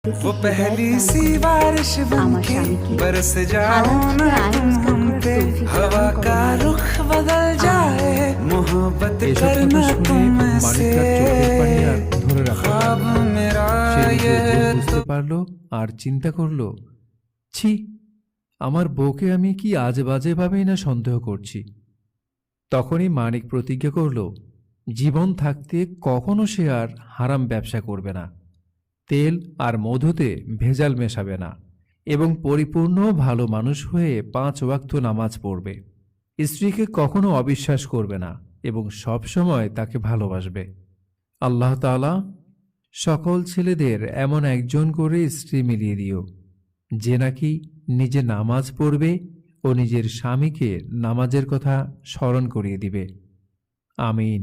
वो पहली सी बारिश बनके बरस जाओ ना तुम हम पे हवा का रुख बदल जाए मोहब्बत এসব কথা करना শুনে तुमसे মানিক তার চোখের পানি আর ধরে রাখতে ख्वाब পারল না। मेरा সে নিজের ভুল ये বুঝতে পারল আর চিন্তা করল, ছি, আমার বউকে আমি কি আজে বাজে ভাবেই না সন্দেহ করছি। তখনই মানিক প্রতিজ্ঞা করল, জীবন থাকতে কখনো সে আর হারাম ব্যবসা করবে না, তেল আর মধুতে ভেজাল মেশাবে না এবং পরিপূর্ণ ভালো মানুষ হয়ে 5 ওয়াক্ত নামাজ পড়বে। স্ত্রীকে কখনো অবিশ্বাস করবে না এবং সব সময় তাকে ভালোবাসবে। আল্লাহ তাআলা সকল ছেলেদের এমন একজন করে স্ত্রী মিলিয়ে দিও, যে নাকি নিজে নামাজ পড়বে ও নিজের স্বামীকে নামাজের কথা স্মরণ করিয়ে দিবে। আমিন।